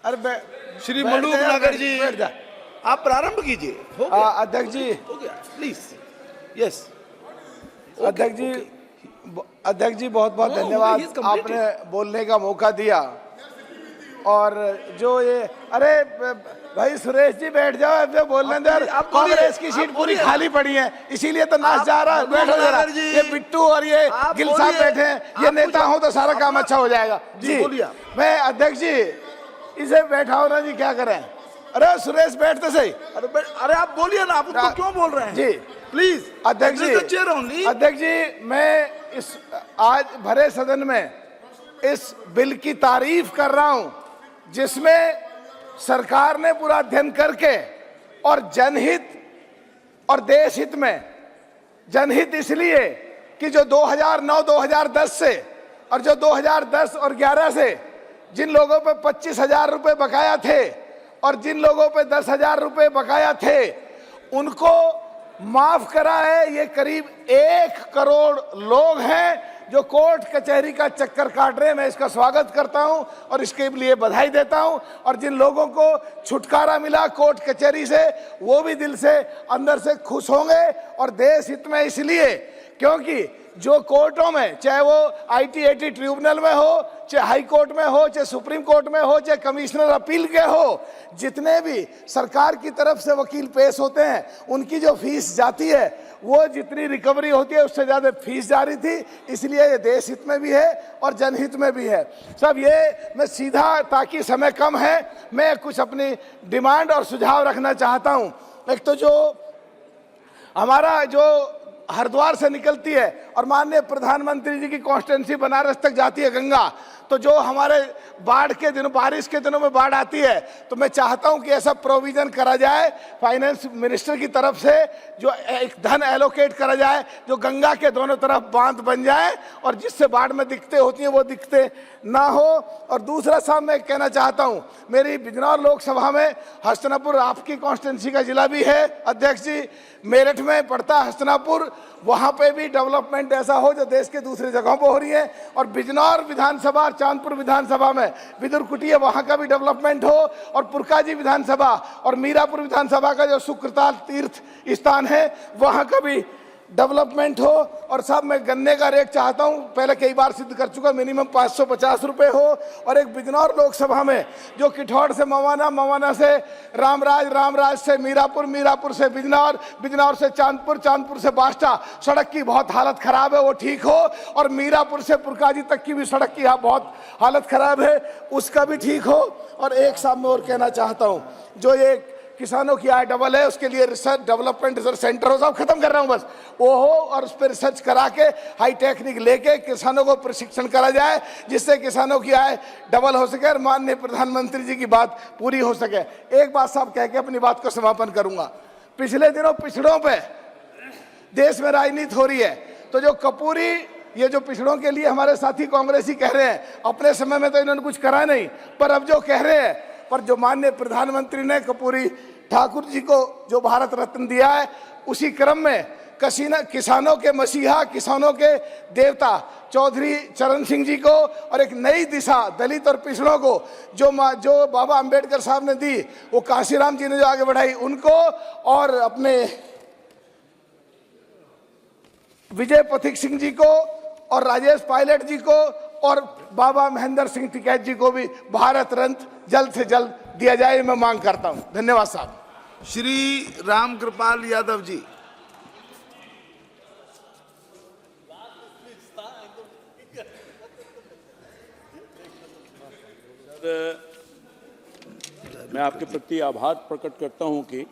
अरे श्री मलूक नगर जी, आप प्रारंभ कीजिए। अध्यक्ष जी, हो गया, प्लीज। यस अध्यक्ष जी बहुत बहुत धन्यवाद, आपने बोलने का मौका दिया। और जो ये, अरे भाई सुरेश जी बैठ जाओ, अब बोलने दे। कांग्रेस की सीट पूरी खाली पड़ी है, इसीलिए तो नाच जा रहा है। बैठो जरा, ये बिट्टू और ये गिल साहब बैठे हैं, ये नेता हो तो सारा काम अच्छा हो जाएगा जी। मैं अध्यक्ष जी इसे बैठाओ ना जी, क्या करें। अरे सुरेश बैठते सही। अरे आप बोलिए ना, आप उसको क्यों बोल रहे हैं जी, प्लीज। अध्यक्ष जी मैं इस आज भरे सदन में इस बिल की तारीफ कर रहा हूं, जिसमें सरकार ने पूरा अध्ययन करके और जनहित और देश हित में, जनहित इसलिए कि जो 2009-2010 से और जो 2010 और 11 से जिन लोगों पे 25,000 रुपए बकाया थे और जिन लोगों पे 10,000 रुपए बकाया थे, उनको माफ करा है। ये करीब 1 करोड़ लोग हैं जो कोर्ट कचहरी का चक्कर काट रहे हैं। मैं इसका स्वागत करता हूं और इसके लिए बधाई देता हूं। और जिन लोगों को छुटकारा मिला कोर्ट कचहरी से, वो भी दिल से अंदर से खुश होंगे। और देश हित में इसलिए क्योंकि जो कोर्टों में, चाहे वो ITAT ट्रिब्यूनल में हो, चाहे हाई कोर्ट में हो, चाहे सुप्रीम कोर्ट में हो, चाहे कमिश्नर अपील के हो, जितने भी सरकार की तरफ से वकील पेश होते हैं, उनकी जो फीस जाती है वो जितनी रिकवरी होती है उससे ज़्यादा फीस जा रही थी। इसलिए ये देश हित में भी है और जनहित में भी है। सब ये मैं सीधा, ताकि समय कम है, मैं कुछ अपनी डिमांड और सुझाव रखना चाहता हूँ। एक तो जो हमारा जो हरिद्वार से निकलती है और माननीय प्रधानमंत्री जी की कॉन्स्टिट्यूंसी बनारस तक जाती है गंगा, तो जो हमारे बाढ़ के दिनों, बारिश के दिनों में बाढ़ आती है, तो मैं चाहता हूं कि ऐसा प्रोविजन करा जाए फाइनेंस मिनिस्टर की तरफ से, जो एक धन एलोकेट करा जाए, जो गंगा के दोनों तरफ बांध बन जाए और जिससे बाढ़ में दिक्कतें होती हैं वो दिक्कतें ना हो। और दूसरा साहब मैं कहना चाहता हूं, मेरी बिजनौर लोकसभा में हस्तिनापुर आपकी कॉन्स्टिट्यूंसी का जिला भी है अध्यक्ष जी, मेरठ में पड़ता है हस्तिनापुर, वहां पे भी डेवलपमेंट ऐसा हो जो देश के दूसरी जगहों पर हो रही है। और बिजनौर विधानसभा, चांदपुर विधानसभा में विदुर कुटिया, वहां का भी डेवलपमेंट हो। और पुरकाजी विधानसभा और मीरापुर विधानसभा का जो सुकृताल तीर्थ स्थान है, वहां का भी डेवलपमेंट हो। और साहब मैं गन्ने का रेट चाहता हूं, पहले कई बार सिद्ध कर चुका, मिनिमम 550 रुपए हो। और एक बिजनौर लोकसभा में जो किठौड़ से मवाना, मवाना से रामराज, रामराज से मीरापुर, मीरापुर से बिजनौर, बिजनौर से चांदपुर, चांदपुर से बास्टा, सड़क की बहुत हालत खराब है, वो ठीक हो। और मीरापुर से पुरकाजी तक की भी सड़क की बहुत हालत खराब है, उसका भी ठीक हो। और एक साहब मैं और कहना चाहता हूँ, जो ये किसानों की आय डबल है, उसके लिए रिसर्च डेवलपमेंट रिसर्च सेंटर हो, सब खत्म कर रहा हूं बस, वो हो। और उस पर रिसर्च करा के हाई टेक्निक लेके किसानों को प्रशिक्षण करा जाए, जिससे किसानों की आय डबल हो सके और माननीय प्रधानमंत्री जी की बात पूरी हो सके। एक बात साहब कह के अपनी बात को समापन करूंगा। पिछले दिनों पिछड़ों पे देश में राजनीति हो रही है, तो जो कपूरी, ये जो पिछड़ों के लिए हमारे साथी कांग्रेसी कह रहे हैं, अपने समय में तो इन्होंने कुछ करा नहीं, पर अब जो कह रहे हैं, पर जो माननीय प्रधानमंत्री ने कपूरी ठाकुर जी को जो भारत रत्न दिया है, उसी क्रम में किसानों के मसीहा, किसानों के देवता चौधरी चरण सिंह जी को और एक नई दिशा दलित और पिछड़ों को जो बाबा अंबेडकर साहब ने दी, वो काशीराम जी ने जो आगे बढ़ाई उनको, और अपने विजय पथिक सिंह जी को और राजेश पायलट जी को और बाबा महेंद्र सिंह टिकैत जी को भी भारत रत्न जल्द से जल्द दिया जाए, मैं मांग करता हूं। धन्यवाद साहब। श्री राम कृपाल यादव जी। मैं आपके प्रति आभार प्रकट करता हूं कि